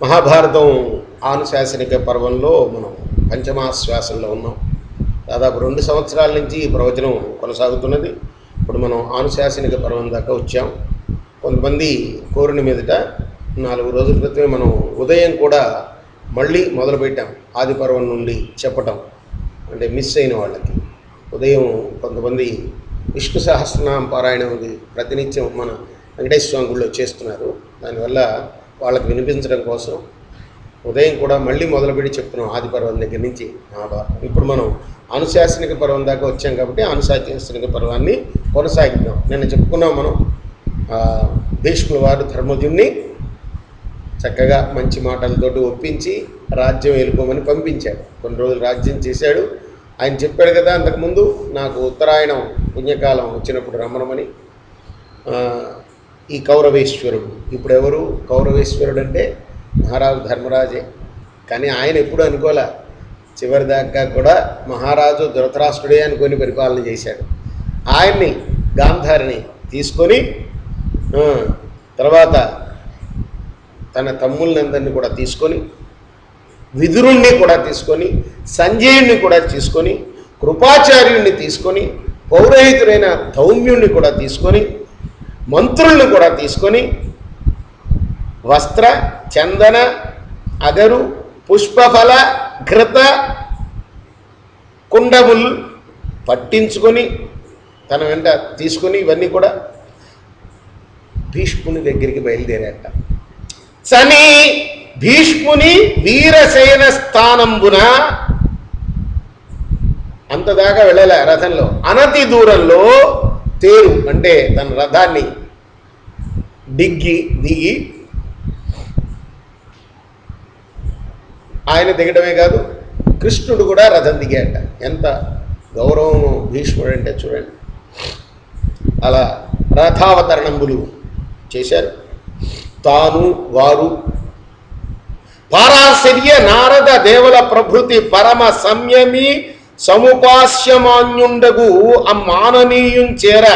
మహాభారతం ఆనుశాసనిక పర్వంలో మనం పంచమాశ్వాసంలో ఉన్నాం. దాదాపు 2 సంవత్సరాల నుంచి ఈ ప్రవచనం కొనసాగుతున్నది. ఇప్పుడు మనం ఆనుశాసనిక పర్వం దాకా వచ్చాం. కొంతమంది కోరిన మీదట 4 రోజుల క్రితమే మనం ఉదయం కూడా మళ్ళీ మొదలుపెట్టాం. ఆది పర్వం నుండి చెప్పటం, అంటే మిస్ అయిన వాళ్ళకి ఉదయం కొంతమంది విష్ణు సహస్రనామ పారాయణం ప్రతినిత్యం మన వెంకటేశ్వర స్వామి గుడిలో చేస్తున్నారు. దానివల్ల వాళ్ళకి వినిపించడం కోసం ఉదయం కూడా మళ్ళీ మొదలుపెట్టి చెప్తున్నాం. ఆది పర్వం దగ్గర నుంచి మహాభారతం. ఇప్పుడు మనం అనుశాసనిక పర్వం దాకా వచ్చాం కాబట్టి అనుశాసనిక పర్వాన్ని కొనసాగిద్దాం. నిన్న చెప్పుకున్నాం మనం. భీష్ముల వారు ధర్మజుణ్ణి చక్కగా మంచి మాటలతోటి ఒప్పించి రాజ్యం వెళ్ళుకోమని పంపించాడు. కొన్ని రోజులు రాజ్యం చేశాడు. ఆయన చెప్పాడు కదా అంతకుముందు, నాకు ఉత్తరాయణం పుణ్యకాలం వచ్చినప్పుడు రమ్మనమని. ఈ కౌరవేశ్వరుడు ఇప్పుడు ఎవరు? కౌరవేశ్వరుడు అంటే మహారాజు ధర్మరాజే. కానీ ఆయన ఎప్పుడు అనుకోలే. చివరిదాకా కూడా మహారాజు ధృతరాష్ట్రుడే అనుకొని పరిపాలన చేశాడు. ఆయన్ని గాంధారిని తీసుకొని తర్వాత తన తమ్ముళ్ళందరినీ కూడా తీసుకొని, విదురుణ్ణి కూడా తీసుకొని, సంజయుణ్ణి కూడా తీసుకొని, కృపాచార్యుణ్ణి తీసుకొని, పౌరోహితుడైన ధౌమ్యుణ్ణి కూడా తీసుకొని, మంత్రుల్ని కూడా తీసుకొని, వస్త్ర చందన అగరు పుష్పఫల ఘృత కుండములు పట్టించుకొని తన వెంట తీసుకొని ఇవన్నీ కూడా భీష్ముని దగ్గరికి బయలుదేరాట. సని భీష్ముని వీరసేన స్థానంబున అంతదాకా వెళ్ళలే రథంలో. అనతి దూరంలో తేరు అంటే తన రథాన్ని దిగి ఆయన దిగడమే కాదు, కృష్ణుడు కూడా రథం దిగాట. ఎంత గౌరవం భీష్ముడు అంటే చూడండి. అలా రథావతరణంబులు చేశారు. తాను వారు పారాశర్య నారద దేవల ప్రభృతి పరమ సంయమి సముపాస్యమాన్యుండగు ఆ మాననీయం చేర.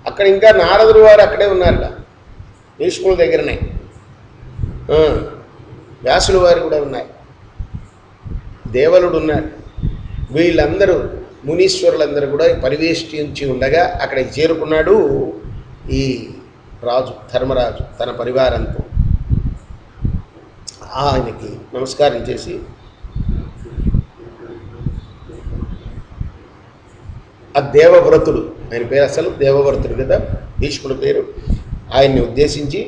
అక్కడ ఇంకా నారదుడు వారు అక్కడే ఉన్నారట, భీష్ముల దగ్గరనే. వ్యాసుల వారు కూడా ఉన్నారు, దేవలుడు ఉన్నారు. వీళ్ళందరూ మునీశ్వరులందరూ కూడా పరివేష్టించి ఉండగా అక్కడికి చేరుకున్నాడు ఈ రాజు ధర్మరాజు తన పరివారంతో. ఆయనకి నమస్కారం చేసి, ఆ దేవవ్రతుడు, ఆయన పేరు అసలు దేవవ్రతుడు కదా భీష్ముడి పేరు, ఆయన్ని ఉద్దేశించి,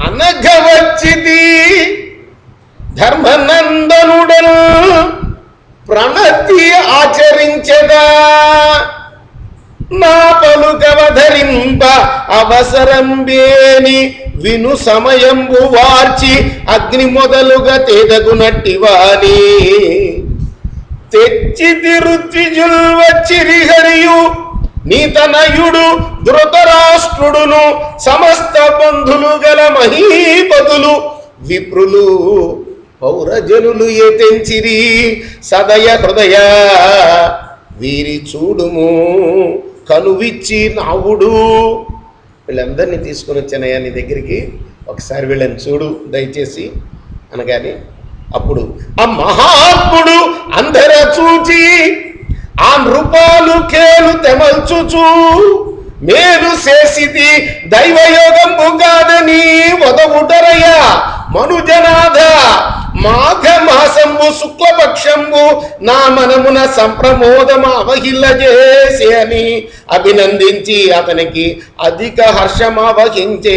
అనగవచ్చిది ధర్మనందనుడను ప్రణతి ఆచరించదా నా పలుకవధరింప అవసరం వేని విను సమయంబు వార్చి అగ్ని మొదలుగా తేదగునట్టివాని తెచ్చి తిరుత్విజుల్ వచ్చిరిహరియు నీతనయుడు ధృతరాష్ట్రుడును సమస్త బంధులు గల మహీపతులు విప్రులు పౌరజనులు ఎతెంచిరి సదయ హృదయ వీరి చూడుము కనువిచ్చి నావుడు. వీళ్ళందరినీ తీసుకొని వచ్చానయ్యా నీ దగ్గరికి, ఒకసారి వీళ్ళని చూడు దయచేసి అనగానే, అప్పుడు ఆ మహాత్ముడు అందర చూచి ఆ నృపాలు కేలు తెమల్చుచు మేలు చేసిది దైవయోగంబు కాదని వదవుటరయ్య మనుజనాథ మాఘ మాసంబు శుక్లపక్షంబు నా మనమున సంప్రమోదమ అవహిల్ల చేసి అని అభినందించి అతనికి అధిక హర్షమవహించే.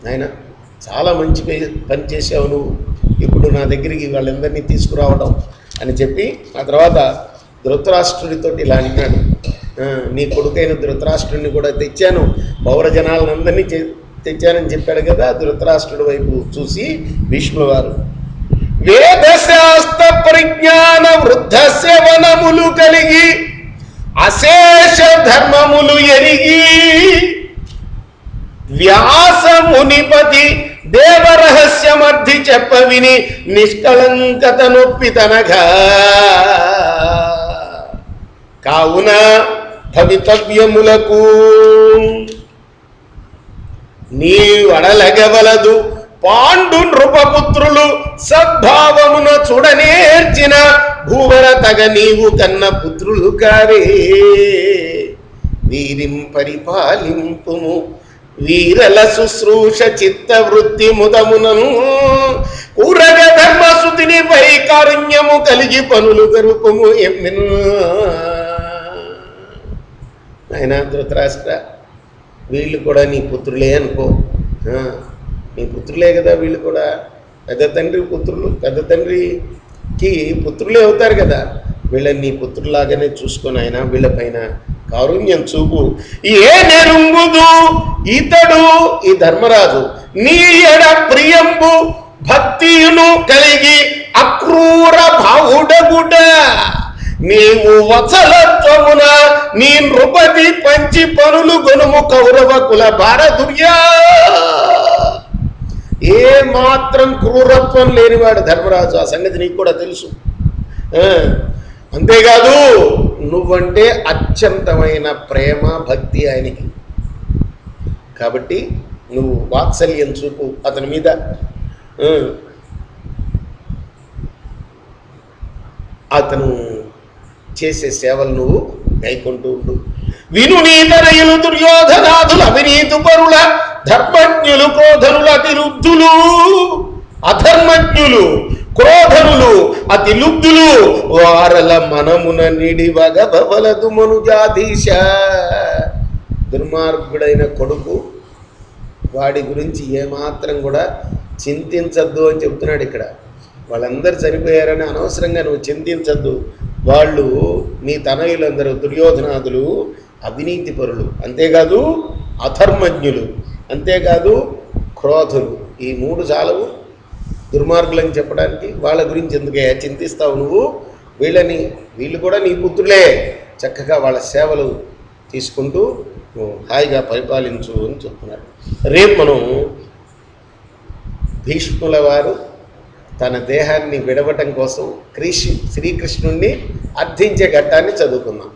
ఆయన చాలా మంచి పని చేసావు నువ్వు, ఇప్పుడు నా దగ్గరికి వాళ్ళందరినీ తీసుకురావడం అని చెప్పి, ఆ తర్వాత ధృతరాష్ట్రుడితోటి ఇలా అన్నాడు, నీ కొడుకైన ధృతరాష్ట్రుడిని కూడా తెచ్చాను, పౌరజనాలందరినీ తెచ్చానని చెప్పాడు కదా. ధృతరాష్ట్రుడి వైపు చూసి భీష్ముల వారు, వేదశాస్త్ర పరిజ్ఞాన వృద్ధస్య వనములు కలిగి అశేష ధర్మములు ఎరిగి వ్యాస మునిపతి దేవరహస్యమర్థి చెప్ప విని నిష్కళంకత నొప్పితనగా కావున భవితవ్యములకు నీవు అడలగవలదు పాండు నృపపుత్రులు సద్భావమున చూడనేర్చిన భూవర తగ నీవు కన్న పుత్రులు కారే. వీరిం పరిపాలింపుము వీరల శుశ్రూష చిత్త వృత్తి ముదమునను కూరగ ధర్మసుతిని పై కారుణ్యము కలిగి పనులు గరుపుము ఎమ్మెను. ఆయన ధృతరాష్ట్ర, వీళ్ళు కూడా నీ పుత్రులే అనుకో, నీ పుత్రులే కదా వీళ్ళు కూడా. పెద్ద తండ్రి పుత్రులు, పెద్ద తండ్రికి పుత్రులే అవుతారు కదా. వీళ్ళని నీ పుత్రులాగానే చూసుకొని ఆయన వీళ్ళపైన కారుణ్యం చూపు. ఏ నెరుంగుదు ఇతడు, ఈ ధర్మరాజు, నీ ఎడ ప్రియంబు భక్తియును కలిగి అక్రూర భావుడగుడ. నీవు వత్సలత్వమున నీ నృపతి పంచి పనులు గొనుము కౌరవ కుల భారదుర్యా. ఏ మాత్రం క్రూరత్వం లేనివాడు ధర్మరాజు, ఆ సంగతి నీకు కూడా తెలుసు. అంతేకాదు నువ్వంటే అత్యంతమైన ప్రేమ భక్తి ఆయనకి. కాబట్టి నువ్వు వాత్సల్యం చూపు అతని మీద. అతను చేసే సేవలు నువ్వు గైకొంటూ ఉండు. విను నీతనయులు దుర్యోధనాదులు అవినీతు పరుల ధర్మజ్ఞులు క్రోధనులు అతిరుద్ధులు, అధర్మజ్ఞులు క్రోధనులు అతి లుబ్ధులు వారల మనమున నిడివగవలదు మనుజాధీశ. దుర్మార్గుడైన కొడుకు, వాడి గురించి ఏమాత్రం కూడా చింతించద్దు అని చెప్తున్నాడు ఇక్కడ. వాళ్ళందరూ చనిపోయారని అనవసరంగా నువ్వు చింతించద్దు. వాళ్ళు నీ తనయులందరూ దుర్యోధనాదులు అవినీతి పరులు, అంతేకాదు అధర్మజ్ఞులు, అంతేకాదు క్రోధులు. ఈ మూడు చాలవు దుర్మార్గులని చెప్పడానికి. వాళ్ళ గురించి ఎందుకే చింతిస్తావు నువ్వు? వీళ్ళు కూడా నీ పుత్రులే. చక్కగా వాళ్ళ సేవలు తీసుకుంటూ హాయిగా పరిపాలించు అని చెప్తున్నారు. రేపు మనం భీష్ముల వారు తన దేహాన్ని విడవటం కోసం శ్రీకృష్ణుణ్ణి అర్థించే ఘట్టాన్ని చదువుకుందాం.